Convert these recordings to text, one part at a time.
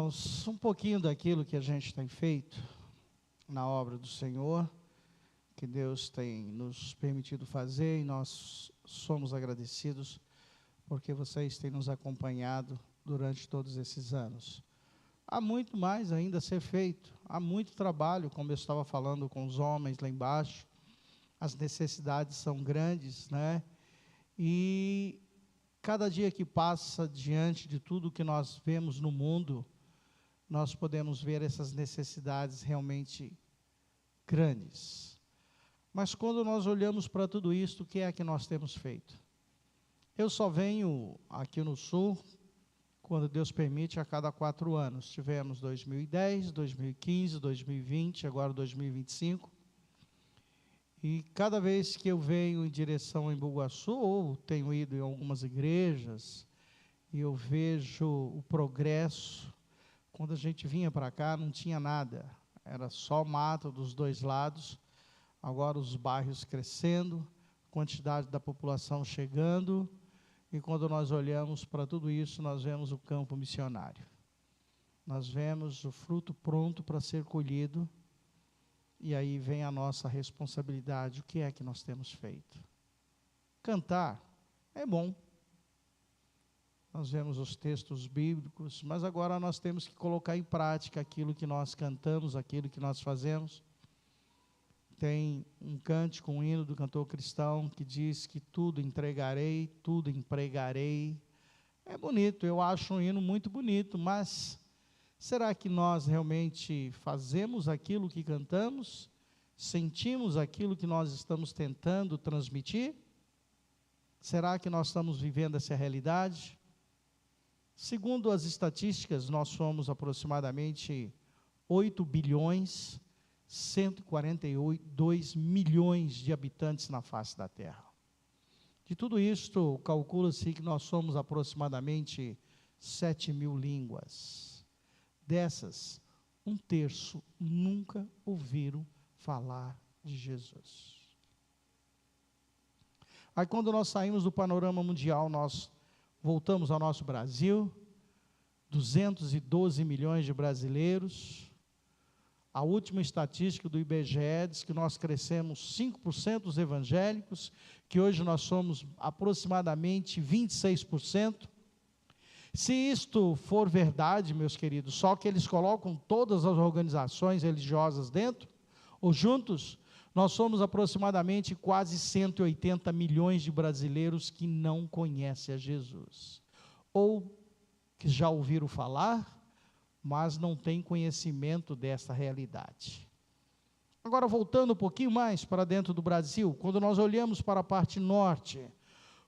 irmãos, um pouquinho daquilo que a gente tem feito na obra do Senhor, que Deus tem nos permitido fazer, e nós somos agradecidos, porque vocês têm nos acompanhado durante todos esses anos. Há muito mais ainda a ser feito, há muito trabalho, como eu estava falando com os homens lá embaixo, as necessidades são grandes, né? E cada dia que passa, diante de tudo que nós vemos no mundo, nós podemos ver essas necessidades realmente grandes. Mas quando nós olhamos para tudo isso, o que é que nós temos feito? Eu só venho aqui no Sul, quando Deus permite, a cada 4 anos. Tivemos 2010, 2015, 2020, agora 2025. E cada vez que eu venho em direção a Embu-Guaçu, ou tenho ido em algumas igrejas, e eu vejo o progresso. Quando a gente vinha para cá, não tinha nada, era só mato dos dois lados. Agora os bairros crescendo, quantidade da população chegando, e quando nós olhamos para tudo isso, nós vemos o campo missionário. Nós vemos o fruto pronto para ser colhido. E aí vem a nossa responsabilidade. O que é que nós temos feito? Cantar é bom. Nós vemos os textos bíblicos, mas agora nós temos que colocar em prática aquilo que nós cantamos, aquilo que nós fazemos. Tem um cântico, um hino do cantor cristão que diz que tudo entregarei, tudo empregarei. É bonito, eu acho um hino muito bonito, mas será que nós realmente fazemos aquilo que cantamos? Sentimos aquilo que nós estamos tentando transmitir? Será que nós estamos vivendo essa realidade? Segundo as estatísticas, nós somos aproximadamente 8 bilhões, 142 milhões de habitantes na face da Terra. De tudo isto, calcula-se que nós somos aproximadamente 7 mil línguas. Dessas, 1/3 nunca ouviram falar de Jesus. Aí quando nós saímos do panorama mundial, nós voltamos ao nosso Brasil, 212 milhões de brasileiros. A última estatística do IBGE diz que nós crescemos 5% dos evangélicos, que hoje nós somos aproximadamente 26%. Se isto for verdade, meus queridos, só que eles colocam todas as organizações religiosas dentro, ou juntos, nós somos aproximadamente quase 180 milhões de brasileiros que não conhecem a Jesus, ou que já ouviram falar, mas não têm conhecimento dessa realidade. Agora, voltando um pouquinho mais para dentro do Brasil, quando nós olhamos para a parte norte,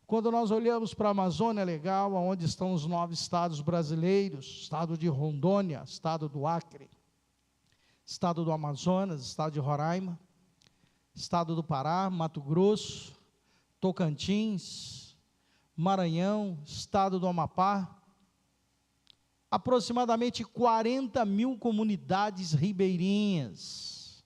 quando nós olhamos para a Amazônia Legal, onde estão os 9 estados brasileiros, estado de Rondônia, estado do Acre, estado do Amazonas, estado de Roraima, estado do Pará, Mato Grosso, Tocantins, Maranhão, estado do Amapá, aproximadamente 40 mil comunidades ribeirinhas.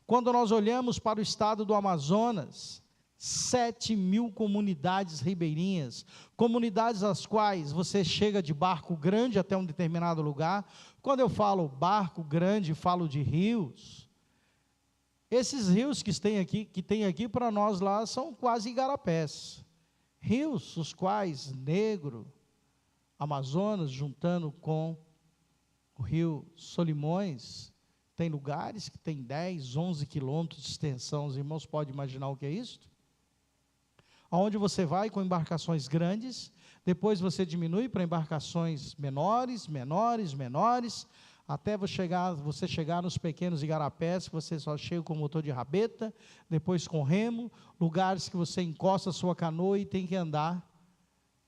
Quando nós olhamos para o estado do Amazonas, 7 mil comunidades ribeirinhas, comunidades às quais você chega de barco grande até um determinado lugar. Quando eu falo barco grande, falo de rios. Esses rios que tem aqui para nós lá são quase igarapés. Rios, os quais Negro, Amazonas, juntando com o rio Solimões, tem lugares que tem 10, 11 quilômetros de extensão. Os irmãos podem imaginar o que é isso? Aonde você vai com embarcações grandes, depois você diminui para embarcações menores, até você chegar nos pequenos igarapés, que você só chega com motor de rabeta, depois com remo, lugares que você encosta a sua canoa e tem que andar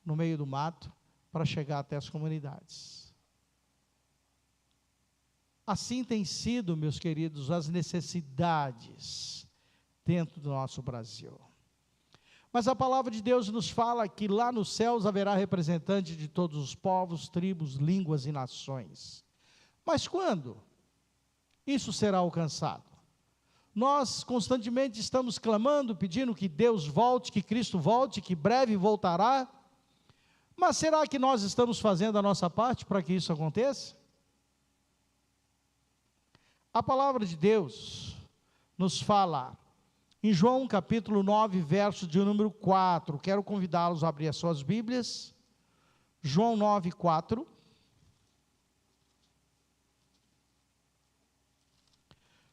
no meio do mato para chegar até as comunidades. Assim tem sido, meus queridos, as necessidades dentro do nosso Brasil. Mas a palavra de Deus nos fala que lá nos céus haverá representante de todos os povos, tribos, línguas e nações. Mas quando isso será alcançado? Nós constantemente estamos clamando, pedindo que Deus volte, que Cristo volte, que breve voltará. Mas será que nós estamos fazendo a nossa parte para que isso aconteça? A palavra de Deus nos fala em João capítulo 9, verso de número 4. Quero convidá-los a abrir as suas Bíblias. João 9, 4.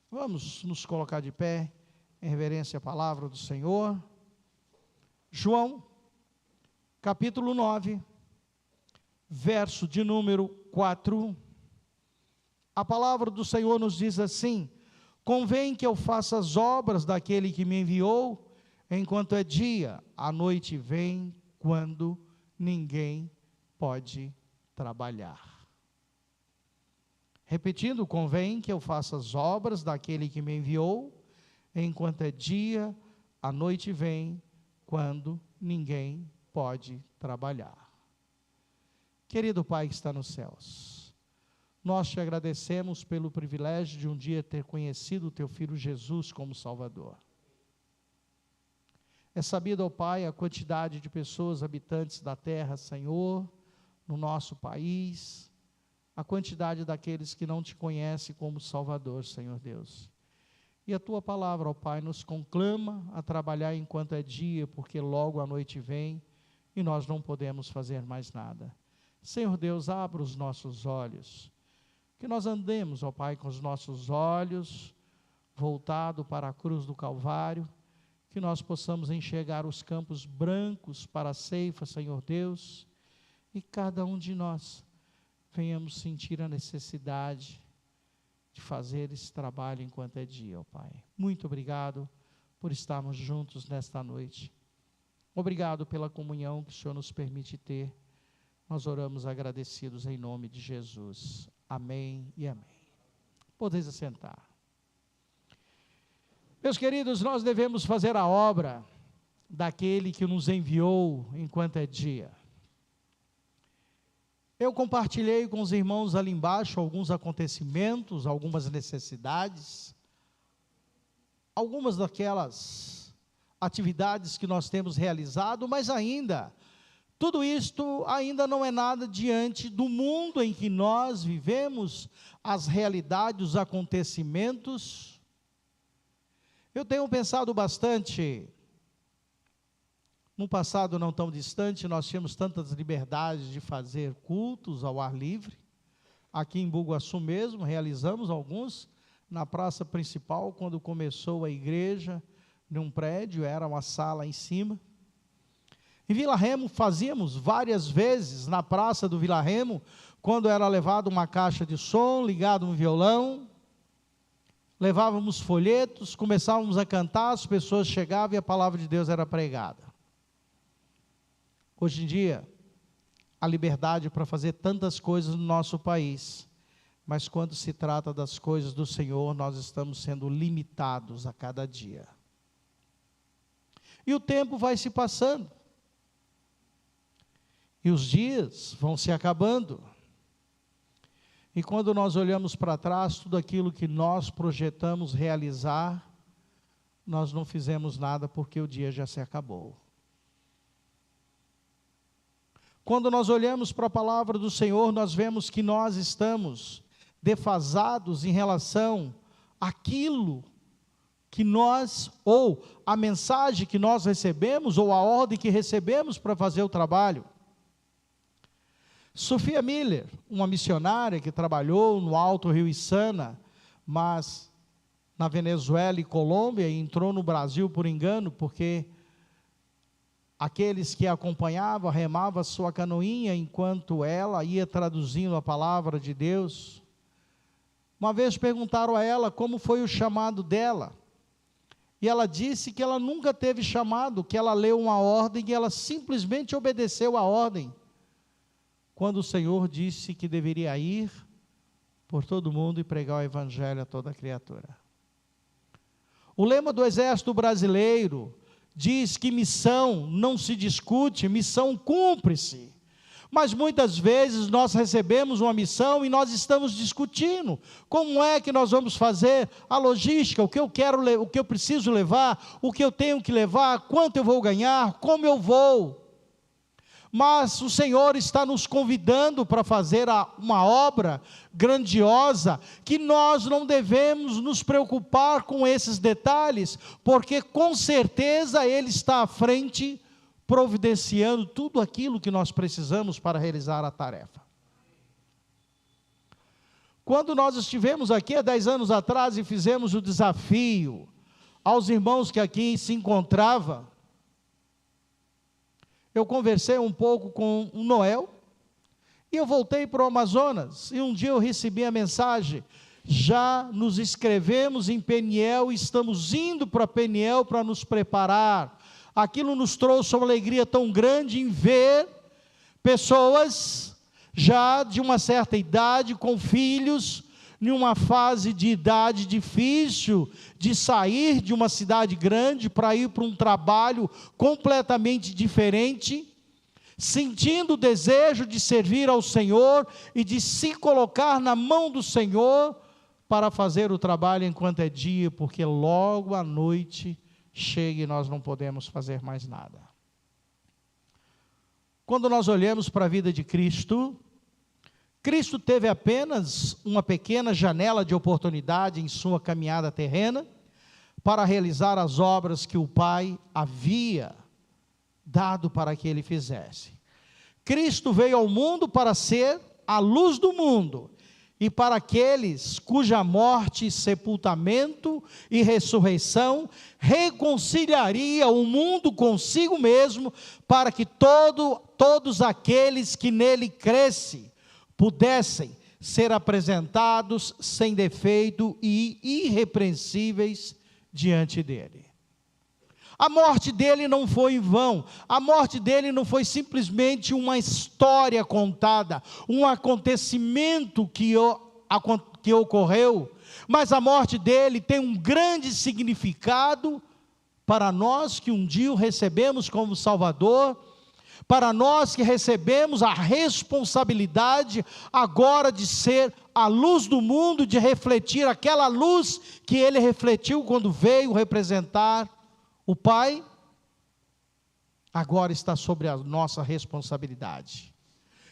Vamos nos colocar de pé, em reverência à palavra do Senhor. João, capítulo 9, verso de número 4. A palavra do Senhor nos diz assim: convém que eu faça as obras daquele que me enviou, enquanto é dia, a noite vem, quando ninguém pode trabalhar. Repetindo, convém que eu faça as obras daquele que me enviou, enquanto é dia, a noite vem, quando ninguém pode trabalhar. Querido Pai que está nos céus, nós te agradecemos pelo privilégio de um dia ter conhecido o teu Filho Jesus como Salvador. É sabido, ó Pai, a quantidade de pessoas habitantes da terra, Senhor, no nosso país, a quantidade daqueles que não te conhecem como Salvador, Senhor Deus. E a tua palavra, ó Pai, nos conclama a trabalhar enquanto é dia, porque logo a noite vem e nós não podemos fazer mais nada. Senhor Deus, abra os nossos olhos, que nós andemos, ó Pai, com os nossos olhos voltados para a cruz do Calvário, que nós possamos enxergar os campos brancos para a ceifa, Senhor Deus, e cada um de nós venhamos sentir a necessidade de fazer esse trabalho enquanto é dia, ó Pai. Muito obrigado por estarmos juntos nesta noite. Obrigado pela comunhão que o Senhor nos permite ter. Nós oramos agradecidos em nome de Jesus. Amém e amém. Podeis assentar. Meus queridos, nós devemos fazer a obra daquele que nos enviou enquanto é dia. Eu compartilhei com os irmãos ali embaixo alguns acontecimentos, algumas necessidades, algumas daquelas atividades que nós temos realizado, mas ainda, tudo isto ainda não é nada diante do mundo em que nós vivemos, as realidades, os acontecimentos. Eu tenho pensado bastante. No passado não tão distante, nós tínhamos tantas liberdades de fazer cultos ao ar livre. Aqui em Bugaçu mesmo, realizamos alguns na praça principal, quando começou a igreja, num prédio, era uma sala em cima. Em Vila Remo, fazíamos várias vezes, na praça do Vila Remo, quando era levado uma caixa de som, ligado um violão, levávamos folhetos, começávamos a cantar, as pessoas chegavam e a palavra de Deus era pregada. Hoje em dia, a liberdade para fazer tantas coisas no nosso país, mas quando se trata das coisas do Senhor, nós estamos sendo limitados a cada dia. E o tempo vai se passando, e os dias vão se acabando, e quando nós olhamos para trás, tudo aquilo que nós projetamos realizar, nós não fizemos nada porque o dia já se acabou. Quando nós olhamos para a palavra do Senhor, nós vemos que nós estamos defasados em relação àquilo que nós, ou a mensagem que nós recebemos, ou a ordem que recebemos para fazer o trabalho. Sophia Miller, uma missionária que trabalhou no Alto Rio Içana, mas na Venezuela e Colômbia, e entrou no Brasil por engano, porque aqueles que a acompanhavam, remavam a sua canoinha, enquanto ela ia traduzindo a palavra de Deus. Uma vez perguntaram a ela como foi o chamado dela, e ela disse que ela nunca teve chamado, que ela leu uma ordem, e ela simplesmente obedeceu a ordem, quando o Senhor disse que deveria ir por todo mundo e pregar o evangelho a toda criatura. O lema do Exército Brasileiro diz que missão não se discute, missão cumpre-se. Mas muitas vezes nós recebemos uma missão e nós estamos discutindo como é que nós vamos fazer a logística, o que eu quero, o que eu preciso levar, o que eu tenho que levar, quanto eu vou ganhar, como eu vou. mas o Senhor está nos convidando para fazer uma obra grandiosa, que nós não devemos nos preocupar com esses detalhes, porque com certeza Ele está à frente, providenciando tudo aquilo que nós precisamos para realizar a tarefa. Quando nós estivemos aqui há 10 anos atrás e fizemos o desafio aos irmãos que aqui se encontravam, eu conversei um pouco com o Noel, e eu voltei para o Amazonas, e um dia eu recebi a mensagem: já nos inscrevemos em Peniel, estamos indo para Peniel para nos preparar. Aquilo nos trouxe uma alegria tão grande em ver pessoas já de uma certa idade, com filhos, em uma fase de idade difícil, de sair de uma cidade grande para ir para um trabalho completamente diferente, sentindo o desejo de servir ao Senhor e de se colocar na mão do Senhor para fazer o trabalho enquanto é dia, porque logo à noite chega e nós não podemos fazer mais nada. Quando nós olhamos para a vida de Cristo, Cristo teve apenas uma pequena janela de oportunidade em sua caminhada terrena, para realizar as obras que o Pai havia dado para que ele fizesse. Cristo veio ao mundo para ser a luz do mundo, e para aqueles cuja morte, sepultamento e ressurreição reconciliaria o mundo consigo mesmo, para que todos aqueles que nele crescem pudessem ser apresentados sem defeito e irrepreensíveis diante dele. A morte dele não foi em vão, a morte dele não foi simplesmente uma história contada, um acontecimento que ocorreu, mas a morte dele tem um grande significado para nós que um dia o recebemos como Salvador, para nós que recebemos a responsabilidade agora de ser a luz do mundo, de refletir aquela luz que ele refletiu quando veio representar o Pai, agora está sobre a nossa responsabilidade.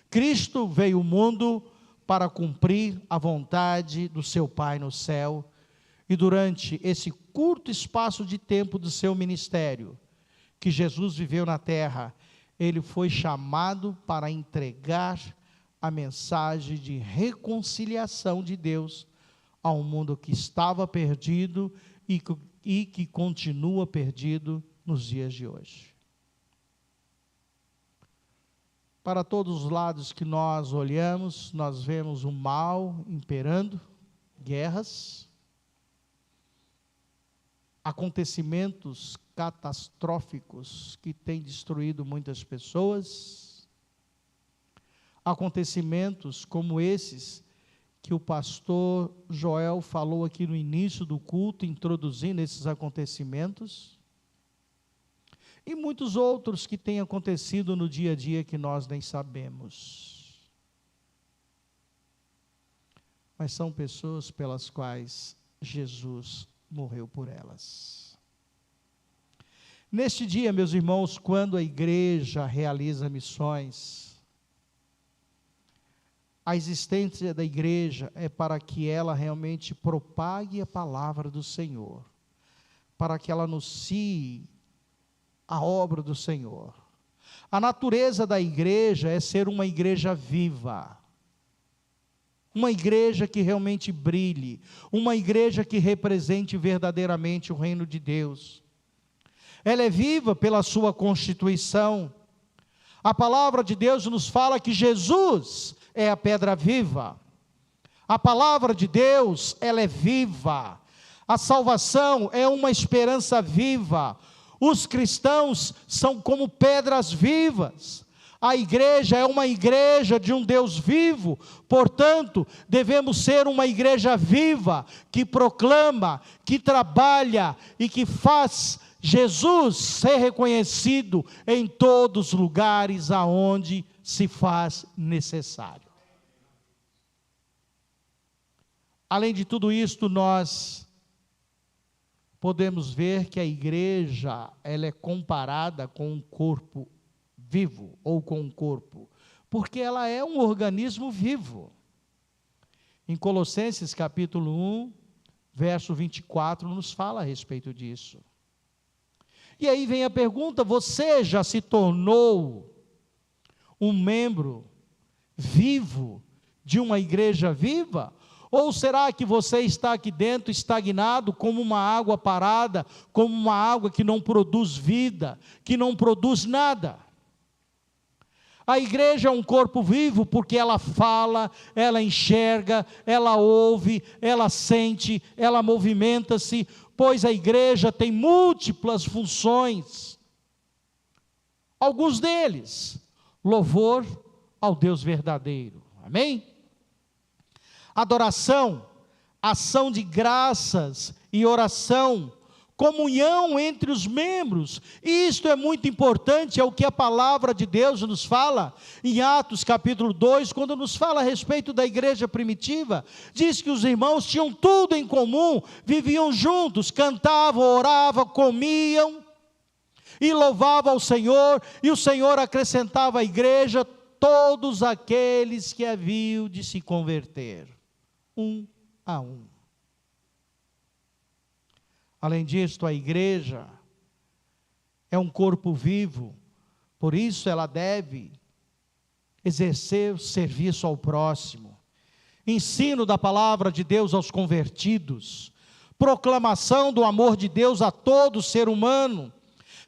Cristo veio ao mundo para cumprir a vontade do seu Pai no céu, e durante esse curto espaço de tempo do seu ministério, que Jesus viveu na terra, ele foi chamado para entregar a mensagem de reconciliação de Deus ao mundo que estava perdido e que continua perdido nos dias de hoje. Para todos os lados que nós olhamos, nós vemos o mal imperando, guerras, acontecimentos catastróficos que têm destruído muitas pessoas, acontecimentos como esses que o pastor Joel falou aqui no início do culto, introduzindo esses acontecimentos, e muitos outros que têm acontecido no dia a dia que nós nem sabemos. Mas são pessoas pelas quais Jesus morreu por elas. Neste dia, meus irmãos, quando a igreja realiza missões, a existência da igreja é para que ela realmente propague a palavra do Senhor, para que ela anuncie a obra do Senhor. A natureza da igreja é ser uma igreja viva, uma igreja que realmente brilhe, uma igreja que represente verdadeiramente o reino de Deus. Ela é viva pela sua constituição. A palavra de Deus nos fala que Jesus é a pedra viva. A palavra de Deus, ela é viva. A salvação é uma esperança viva. Os cristãos são como pedras vivas. A igreja é uma igreja de um Deus vivo, portanto, devemos ser uma igreja viva, que proclama, que trabalha e que faz Jesus ser reconhecido em todos os lugares aonde se faz necessário. Além de tudo isto, nós podemos ver que a igreja, ela é comparada com um corpo vivo ou com um corpo? Porque ela é um organismo vivo. Em Colossenses capítulo 1, verso 24, nos fala a respeito disso. E aí vem a pergunta: você já se tornou um membro vivo de uma igreja viva? Ou será que você está aqui dentro estagnado como uma água parada, como uma água que não produz vida, que não produz nada? A igreja é um corpo vivo porque ela fala, ela enxerga, ela ouve, ela sente, ela movimenta-se, pois a igreja tem múltiplas funções. Alguns deles, louvor ao Deus verdadeiro. Amém? Adoração, ação de graças e oração, comunhão entre os membros. Isto é muito importante, é o que a palavra de Deus nos fala em Atos capítulo 2, quando nos fala a respeito da igreja primitiva. Diz que os irmãos tinham tudo em comum, viviam juntos, cantavam, oravam, comiam e louvavam ao Senhor, e o Senhor acrescentava à igreja todos aqueles que haviam de se converter, um a um. Além disso, a igreja é um corpo vivo, por isso ela deve exercer o serviço ao próximo, ensino da palavra de Deus aos convertidos, proclamação do amor de Deus a todo ser humano,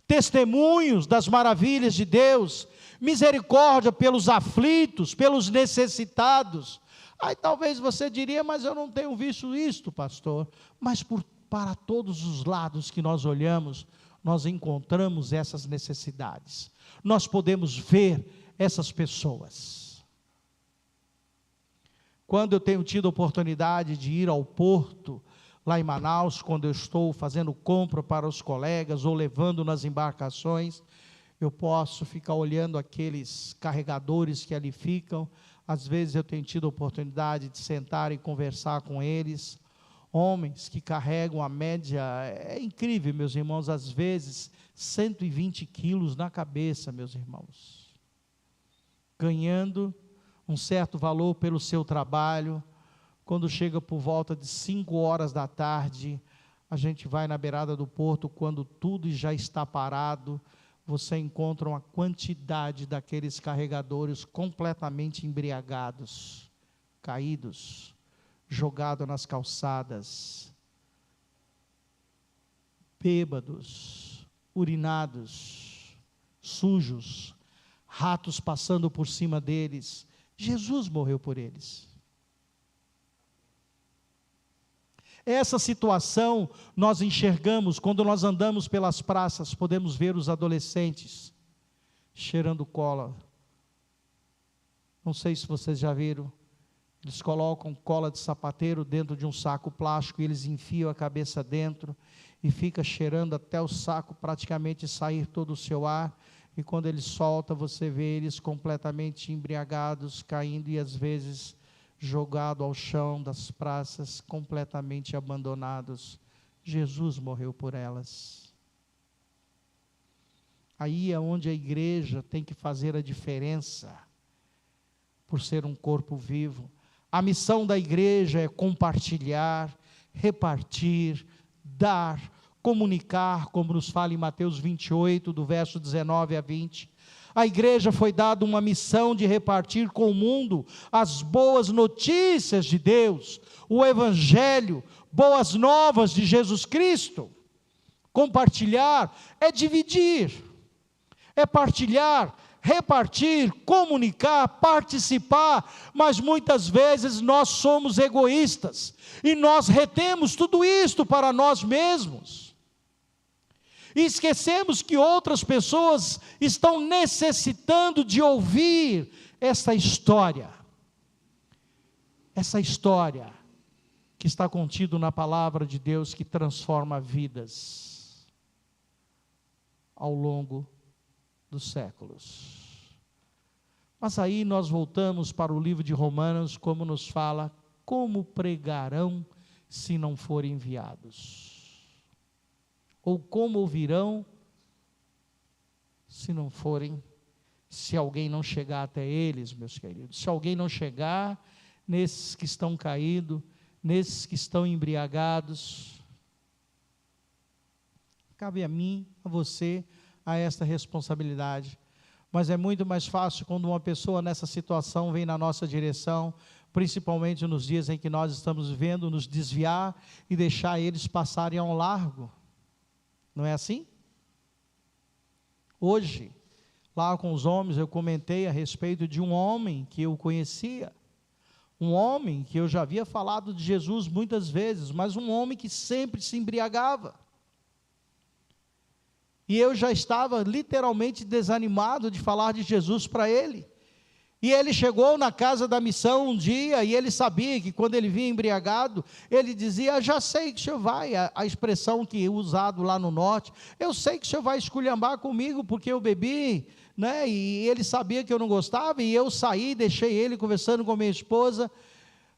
testemunhos das maravilhas de Deus, misericórdia pelos aflitos, pelos necessitados. Aí talvez você diria: mas eu não tenho visto isto, pastor. Mas para todos os lados que nós olhamos, nós encontramos essas necessidades. Nós podemos ver essas pessoas. Quando eu tenho tido a oportunidade de ir ao porto, lá em Manaus, quando eu estou fazendo compra para os colegas, ou levando nas embarcações, eu posso ficar olhando aqueles carregadores que ali ficam. Às vezes eu tenho tido a oportunidade de sentar e conversar com eles, homens que carregam a média, é incrível, meus irmãos, às vezes 120 quilos na cabeça, meus irmãos, ganhando um certo valor pelo seu trabalho. Quando chega por volta de 5 horas da tarde, a gente vai na beirada do porto, quando tudo já está parado, você encontra uma quantidade daqueles carregadores completamente embriagados, caídos, jogados nas calçadas, bêbados, urinados, sujos, ratos passando por cima deles. Jesus morreu por eles. Essa situação nós enxergamos quando nós andamos pelas praças, podemos ver os adolescentes cheirando cola. Não sei se vocês já viram, eles colocam cola de sapateiro dentro de um saco plástico, e eles enfiam a cabeça dentro, e fica cheirando até o saco praticamente sair todo o seu ar, e quando ele solta, você vê eles completamente embriagados, caindo, e às vezes jogado ao chão das praças, completamente abandonados. Jesus morreu por elas. Aí é onde a igreja tem que fazer a diferença, por ser um corpo vivo. A missão da igreja é compartilhar, repartir, dar, comunicar, como nos fala em Mateus 28, do verso 19 a 20. A igreja foi dada uma missão de repartir com o mundo as boas notícias de Deus, o evangelho, boas novas de Jesus Cristo. Compartilhar é dividir, é partilhar, repartir, comunicar, participar, mas muitas vezes nós somos egoístas, e nós retemos tudo isto para nós mesmos. E esquecemos que outras pessoas estão necessitando de ouvir essa história que está contido na palavra de Deus, que transforma vidas ao longo dos séculos. Mas aí nós voltamos para o livro de Romanos, como nos fala: como pregarão se não forem enviados? Ou como ouvirão se não forem se alguém não chegar até eles, meus queridos, se alguém não chegar nesses que estão caídos, nesses que estão embriagados, cabe a mim, a você, a esta responsabilidade. Mas é muito mais fácil quando uma pessoa nessa situação vem na nossa direção, principalmente nos dias em que nós estamos vivendo, nos desviar e deixar eles passarem ao largo. Não é assim? Hoje, lá com os homens, eu comentei a respeito de um homem que eu conhecia, um homem que eu já havia falado de Jesus muitas vezes, mas um homem que sempre se embriagava. E eu já estava literalmente desanimado de falar de Jesus para ele. E ele chegou na casa da missão um dia, e ele sabia que quando ele vinha embriagado, ele dizia: já sei que o senhor vai, a expressão que é usado lá no norte, eu sei que o senhor vai esculhambar comigo, porque eu bebi, né? E ele sabia que eu não gostava, e eu saí, deixei ele conversando com minha esposa.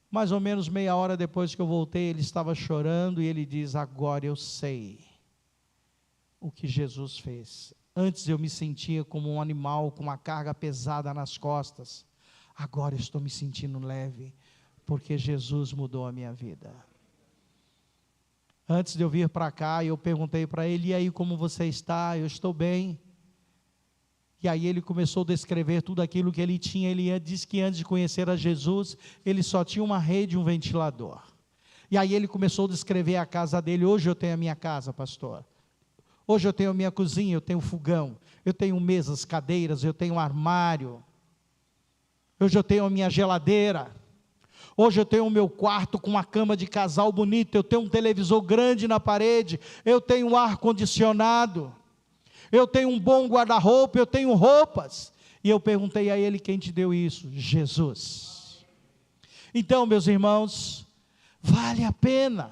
Mais ou menos meia hora depois que eu voltei, ele estava chorando, e ele diz: agora eu sei o que Jesus fez. Antes eu me sentia como um animal com uma carga pesada nas costas. Agora eu estou me sentindo leve, porque Jesus mudou a minha vida. Antes de eu vir para cá, eu perguntei para ele: e aí, como você está? Eu estou bem. E aí ele começou a descrever tudo aquilo que ele tinha. Ele disse que antes de conhecer a Jesus, ele só tinha uma rede e um ventilador. E aí ele começou a descrever a casa dele. Hoje eu tenho a minha casa, pastor. Hoje eu tenho a minha cozinha, eu tenho fogão, eu tenho mesas, cadeiras, eu tenho um armário. Hoje eu tenho a minha geladeira. Hoje eu tenho o meu quarto com uma cama de casal bonita, eu tenho um televisor grande na parede, eu tenho um ar-condicionado, eu tenho um bom guarda-roupa, eu tenho roupas. E eu perguntei a ele: quem te deu isso? Jesus. Então, meus irmãos, vale a pena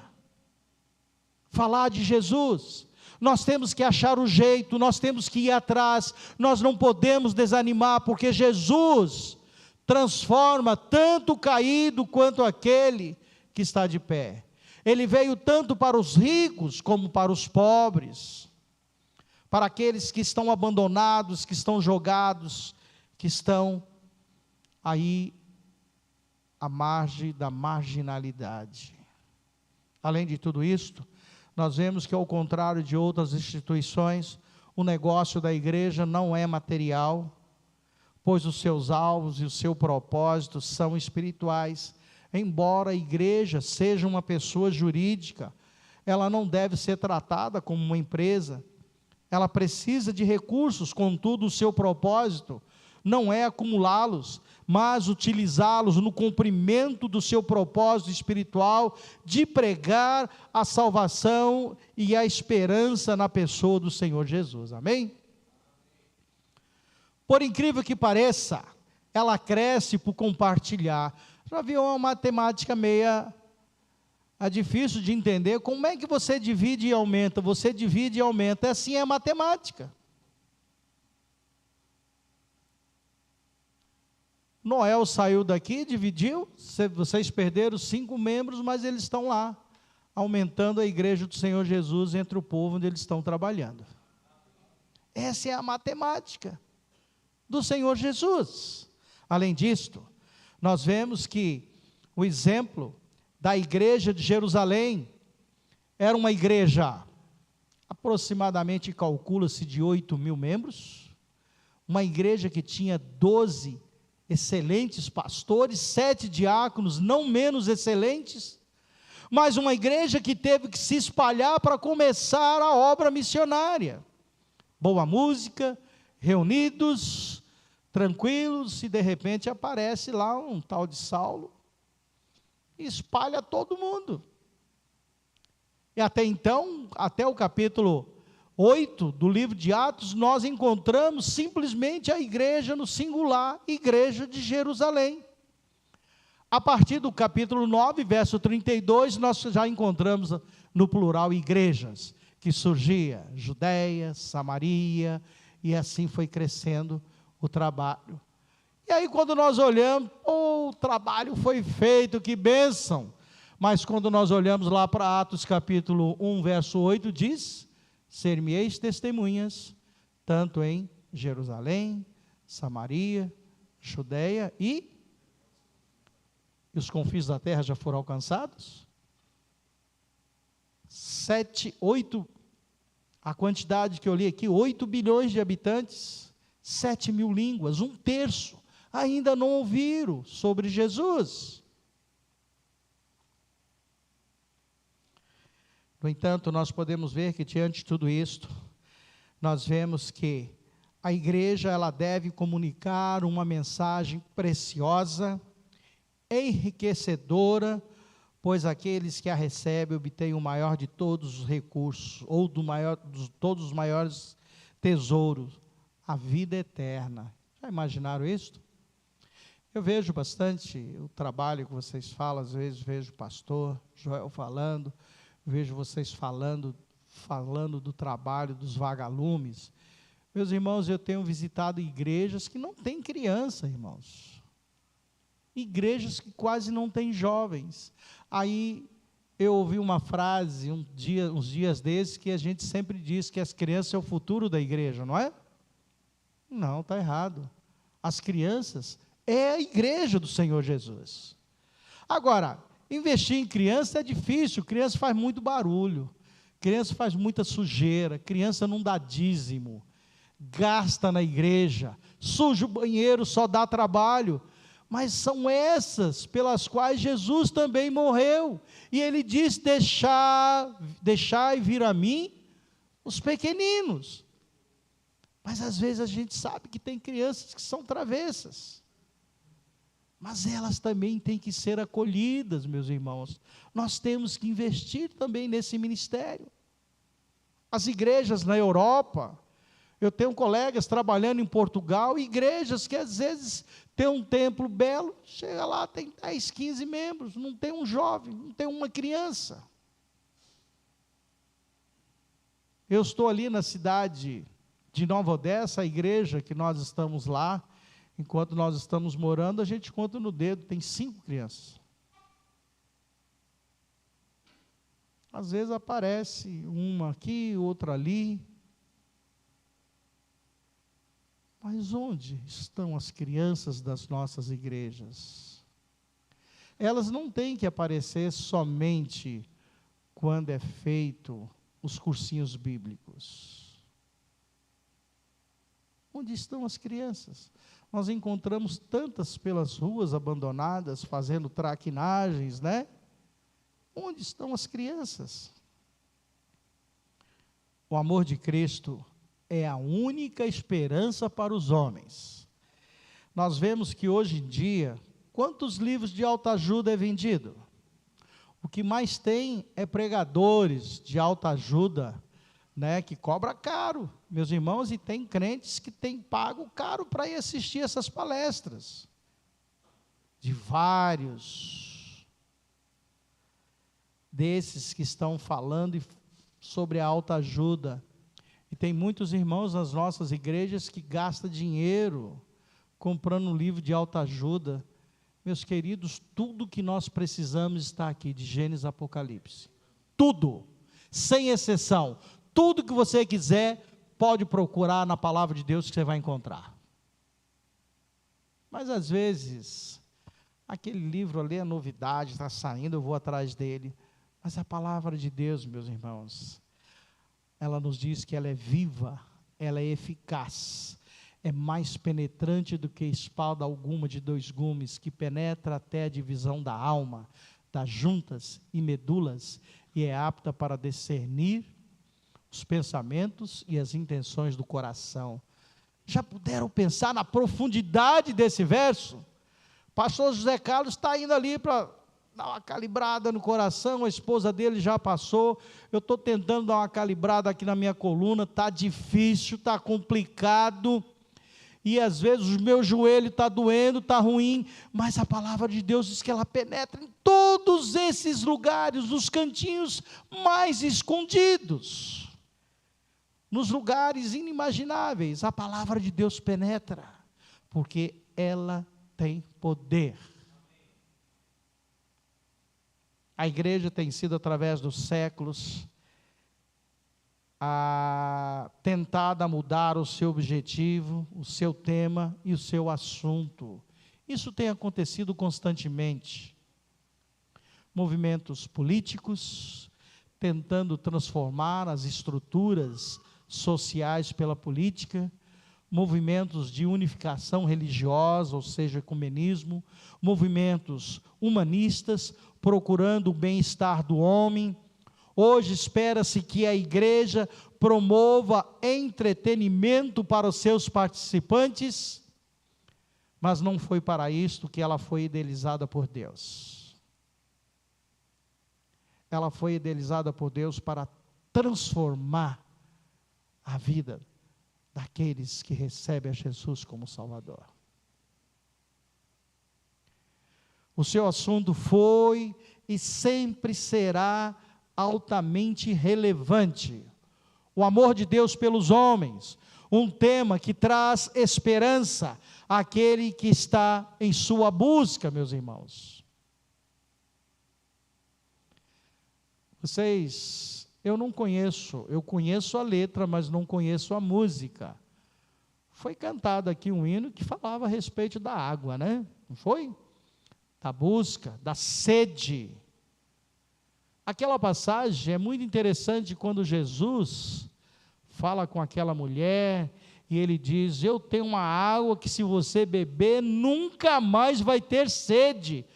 falar de Jesus. Nós temos que achar o jeito, nós temos que ir atrás, nós não podemos desanimar, porque Jesus transforma tanto o caído quanto aquele que está de pé. Ele veio tanto para os ricos como para os pobres, para aqueles que estão abandonados, que estão jogados, que estão aí à margem da marginalidade. Além de tudo isto, nós vemos que, ao contrário de outras instituições, o negócio da igreja não é material, pois os seus alvos e o seu propósito são espirituais. Embora a igreja seja uma pessoa jurídica, ela não deve ser tratada como uma empresa. Ela precisa de recursos, contudo, o seu propósito não é acumulá-los, mas utilizá-los no cumprimento do seu propósito espiritual de pregar a salvação e a esperança na pessoa do Senhor Jesus. Amém? Por incrível que pareça, ela cresce por compartilhar. Já viu uma matemática meia difícil de entender? Como é que você divide e aumenta? Você divide e aumenta. Assim é a matemática. Noel saiu daqui, dividiu, vocês perderam 5 membros, mas eles estão lá, aumentando a igreja do Senhor Jesus entre o povo onde eles estão trabalhando. Essa é a matemática do Senhor Jesus. Além disto, nós vemos que o exemplo da igreja de Jerusalém era uma igreja, aproximadamente, calcula-se, de 8.000 membros, uma igreja que tinha 12 excelentes pastores, 7 diáconos, não menos excelentes, mas uma igreja que teve que se espalhar para começar a obra missionária. Boa música, reunidos, tranquilos, e de repente aparece lá um tal de Saulo, e espalha todo mundo. E até então, até o capítulo 8 do livro de Atos, nós encontramos simplesmente a igreja no singular, igreja de Jerusalém. A partir do capítulo 9, verso 32, nós já encontramos no plural igrejas, que surgia Judeia, Samaria, e assim foi crescendo o trabalho. E aí quando nós olhamos, o trabalho foi feito, que bênção! Mas quando nós olhamos lá para Atos capítulo 1, verso 8, diz: ser-me-eis testemunhas, tanto em Jerusalém, Samaria, Judeia e os confins da terra já foram alcançados? 7, 8, a quantidade que eu li aqui, 8 bilhões de habitantes, 7.000 línguas, 1/3 ainda não ouviram sobre Jesus. No entanto, nós podemos ver que diante de tudo isto, nós vemos que a igreja ela deve comunicar uma mensagem preciosa, enriquecedora, pois aqueles que a recebem obtêm o maior de todos os recursos, ou todos os maiores tesouros, a vida eterna. Já imaginaram isso? Eu vejo bastante o trabalho que vocês falam, às vezes vejo o pastor Joel falando, vejo vocês falando do trabalho dos vagalumes. Meus irmãos, eu tenho visitado igrejas que não têm criança, irmãos. Igrejas que quase não têm jovens. Aí eu ouvi uma frase uns dias desses que a gente sempre diz que as crianças é o futuro da igreja, não é? Não, está errado. As crianças é a igreja do Senhor Jesus. Agora, investir em criança é difícil, criança faz muito barulho, criança faz muita sujeira, criança não dá dízimo, gasta na igreja, suja o banheiro, só dá trabalho, mas são essas pelas quais Jesus também morreu, e ele diz, deixai vir a mim os pequeninos, mas às vezes a gente sabe que tem crianças que são travessas, mas elas também têm que ser acolhidas, meus irmãos. Nós temos que investir também nesse ministério. As igrejas na Europa, eu tenho colegas trabalhando em Portugal, igrejas que às vezes tem um templo belo, chega lá, tem 10, 15 membros, não tem um jovem, não tem uma criança. Eu estou ali na cidade de Nova Odessa, a igreja que nós estamos lá, enquanto nós estamos morando, a gente conta no dedo, tem 5 crianças. Às vezes aparece uma aqui, outra ali. Mas onde estão as crianças das nossas igrejas? Elas não têm que aparecer somente quando é feito os cursinhos bíblicos. Onde estão as crianças? Nós encontramos tantas pelas ruas abandonadas, fazendo traquinagens, né? Onde estão as crianças? O amor de Cristo é a única esperança para os homens. Nós vemos que hoje em dia, quantos livros de autoajuda é vendido? O que mais tem é pregadores de autoajuda, né, que cobra caro, meus irmãos, e tem crentes que têm pago caro para ir assistir essas palestras, de vários desses que estão falando sobre a autoajuda, e tem muitos irmãos nas nossas igrejas que gastam dinheiro comprando um livro de autoajuda. Meus queridos, tudo que nós precisamos está aqui, de Gênesis a Apocalipse, tudo, sem exceção. Tudo que você quiser, pode procurar na palavra de Deus que você vai encontrar. Mas às vezes, aquele livro ali é novidade, está saindo, eu vou atrás dele. Mas a palavra de Deus, meus irmãos, ela nos diz que ela é viva, ela é eficaz, é mais penetrante do que espada alguma de 2 gumes, que penetra até a divisão da alma, das juntas e medulas, e é apta para discernir os pensamentos e as intenções do coração. Já puderam pensar na profundidade desse verso? Pastor José Carlos está indo ali para dar uma calibrada no coração, a esposa dele já passou, eu estou tentando dar uma calibrada aqui na minha coluna, está difícil, está complicado, e às vezes o meu joelho está doendo, está ruim, mas a palavra de Deus diz que ela penetra em todos esses lugares, nos cantinhos mais escondidos, nos lugares inimagináveis, a palavra de Deus penetra, porque ela tem poder. A igreja tem sido, através dos séculos, tentada a mudar o seu objetivo, o seu tema e o seu assunto. Isso tem acontecido constantemente. Movimentos políticos tentando transformar as estruturas sociais pela política, movimentos de unificação religiosa, ou seja, ecumenismo, movimentos humanistas procurando o bem-estar do homem. Hoje espera-se que a igreja promova entretenimento para os seus participantes, mas não foi para isto que ela foi idealizada por Deus. Ela foi idealizada por Deus para transformar a vida daqueles que recebem a Jesus como Salvador. O seu assunto foi e sempre será altamente relevante. O amor de Deus pelos homens, um tema que traz esperança àquele que está em sua busca, meus irmãos. Eu não conheço, eu conheço a letra, mas não conheço a música. Foi cantado aqui um hino que falava a respeito da água, né? Não foi? Da busca, da sede. Aquela passagem é muito interessante quando Jesus fala com aquela mulher e ele diz: eu tenho uma água que se você beber, nunca mais vai ter sede.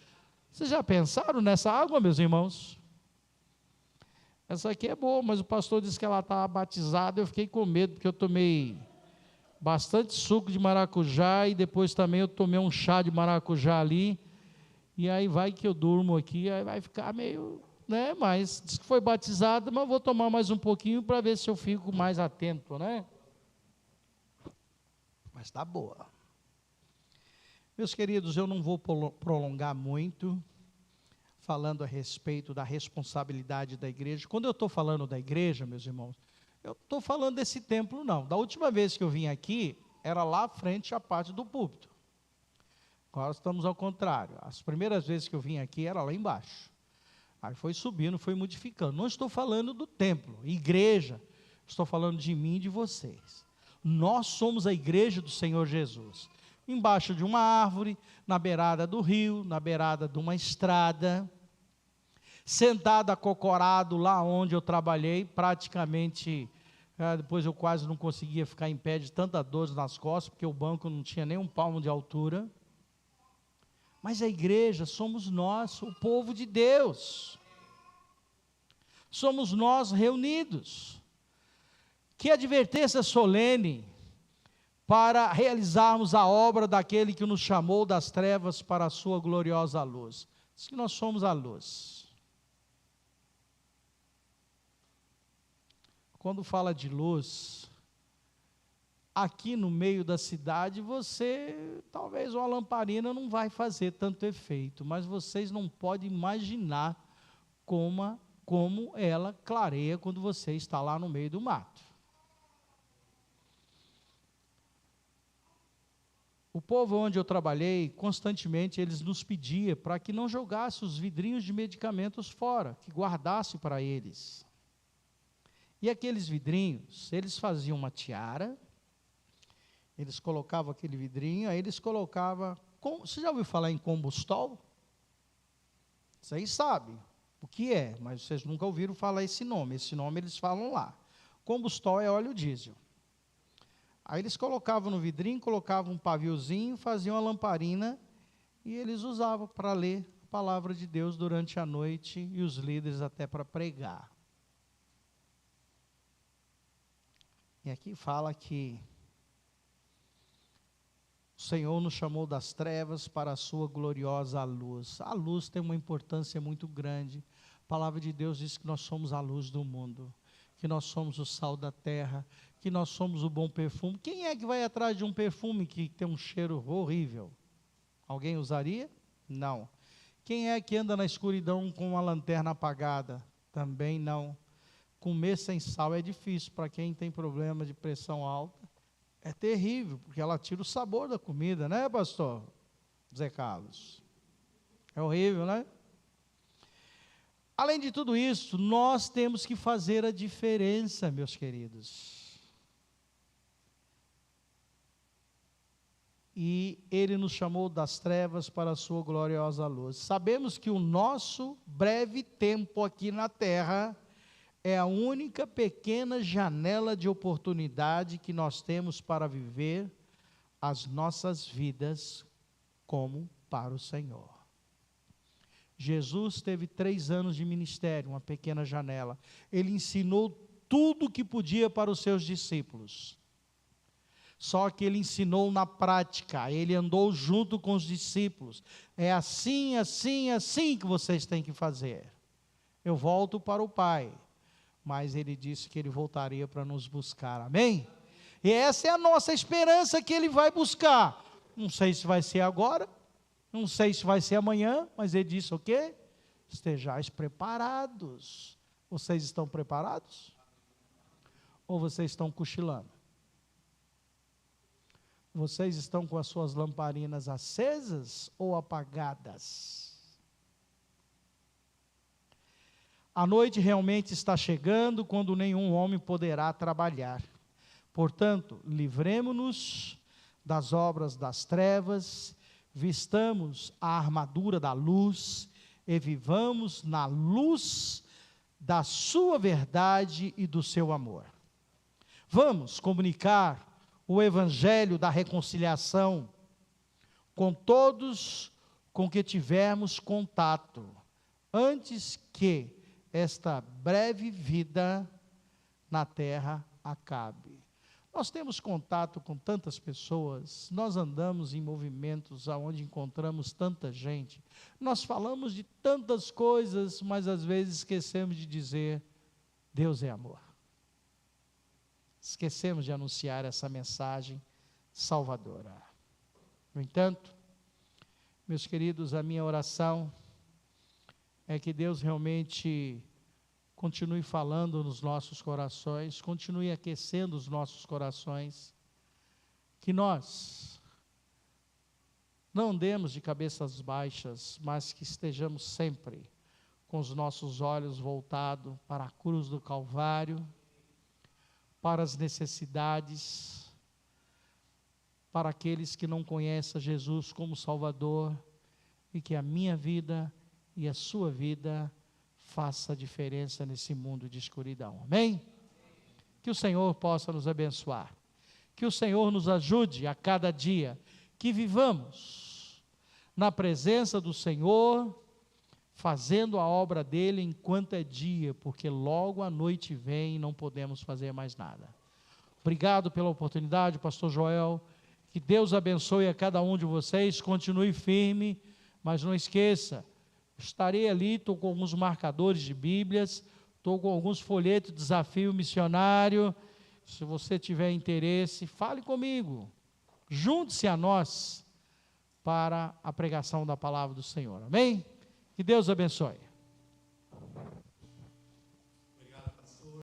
Vocês já pensaram nessa água, meus irmãos? Essa aqui é boa, mas o pastor disse que ela estava batizada, eu fiquei com medo, porque eu tomei bastante suco de maracujá, e depois também eu tomei um chá de maracujá ali, e aí vai que eu durmo aqui, aí vai ficar meio, né, mas diz que foi batizada, mas eu vou tomar mais um pouquinho, para ver se eu fico mais atento, né? Mas está boa. Meus queridos, eu não vou prolongar muito, falando a respeito da responsabilidade da igreja. Quando eu estou falando da igreja, meus irmãos, eu não estou falando desse templo, não. Da última vez que eu vim aqui, era lá à frente a parte do púlpito. Agora estamos ao contrário. As primeiras vezes que eu vim aqui, era lá embaixo. Aí foi subindo, foi modificando. Não estou falando do templo, igreja. Estou falando de mim e de vocês. Nós somos a igreja do Senhor Jesus. Embaixo de uma árvore, na beirada do rio, na beirada de uma estrada, sentado acocorado lá onde eu trabalhei, praticamente, depois eu quase não conseguia ficar em pé de tanta dor nas costas, porque o banco não tinha nem um palmo de altura. Mas a igreja somos nós, o povo de Deus. Somos nós reunidos. Que advertência solene para realizarmos a obra daquele que nos chamou das trevas para a sua gloriosa luz. Diz que nós somos a luz. Quando fala de luz, aqui no meio da cidade, talvez uma lamparina não vai fazer tanto efeito, mas vocês não podem imaginar como ela clareia quando você está lá no meio do mato. O povo onde eu trabalhei, constantemente eles nos pediam para que não jogasse os vidrinhos de medicamentos fora, que guardasse para eles. E aqueles vidrinhos, eles faziam uma tiara, eles colocavam aquele vidrinho, aí eles colocavam, você já ouviu falar em combustol? Vocês sabem o que é, mas vocês nunca ouviram falar esse nome eles falam lá. Combustol é óleo diesel. Aí eles colocavam no vidrinho, colocavam um paviozinho, faziam a lamparina, e eles usavam para ler a palavra de Deus durante a noite, e os líderes até para pregar. E aqui fala que o Senhor nos chamou das trevas para a sua gloriosa luz. A luz tem uma importância muito grande. A palavra de Deus diz que nós somos a luz do mundo, que nós somos o sal da terra, que nós somos o bom perfume. Quem é que vai atrás de um perfume que tem um cheiro horrível? Alguém usaria? Não. Quem é que anda na escuridão com uma lanterna apagada? Também não. Comer sem sal é difícil, para quem tem problema de pressão alta, é terrível, porque ela tira o sabor da comida, né, pastor Zé Carlos? É horrível, né? Além de tudo isso, nós temos que fazer a diferença, meus queridos. E Ele nos chamou das trevas para a sua gloriosa luz. Sabemos que o nosso breve tempo aqui na terra é a única pequena janela de oportunidade que nós temos para viver as nossas vidas como para o Senhor. Jesus teve 3 anos de ministério, uma pequena janela. Ele ensinou tudo o que podia para os seus discípulos. Só que ele ensinou na prática, ele andou junto com os discípulos. É assim, assim, assim que vocês têm que fazer. Eu volto para o Pai, mas ele disse que ele voltaria para nos buscar, amém? E essa é a nossa esperança, que ele vai buscar. Não sei se vai ser agora, não sei se vai ser amanhã, mas ele disse o quê? Estejais preparados. Vocês estão preparados? Ou vocês estão cochilando? Vocês estão com as suas lamparinas acesas ou apagadas? A noite realmente está chegando, quando nenhum homem poderá trabalhar. Portanto, livremo-nos das obras das trevas, vistamos a armadura da luz e vivamos na luz da sua verdade e do seu amor. Vamos comunicar o evangelho da reconciliação com todos com que tivermos contato, antes que esta breve vida na terra acabe. Nós temos contato com tantas pessoas, nós andamos em movimentos onde encontramos tanta gente, nós falamos de tantas coisas, mas às vezes esquecemos de dizer, Deus é amor. Esquecemos de anunciar essa mensagem salvadora. No entanto, meus queridos, a minha oração é que Deus realmente continue falando nos nossos corações, continue aquecendo os nossos corações, que nós não andemos de cabeças baixas, mas que estejamos sempre com os nossos olhos voltados para a cruz do Calvário, para as necessidades, para aqueles que não conhecem Jesus como Salvador, e que a minha vida e a sua vida faça a diferença nesse mundo de escuridão, amém? Que o Senhor possa nos abençoar, que o Senhor nos ajude a cada dia, que vivamos na presença do Senhor, fazendo a obra dele enquanto é dia, porque logo a noite vem e não podemos fazer mais nada. Obrigado pela oportunidade, pastor Joel, que Deus abençoe a cada um de vocês, continue firme, mas não esqueça, estarei ali, estou com alguns marcadores de Bíblias, estou com alguns folhetos de desafio missionário, se você tiver interesse, fale comigo, junte-se a nós para a pregação da palavra do Senhor, amém? Que Deus abençoe.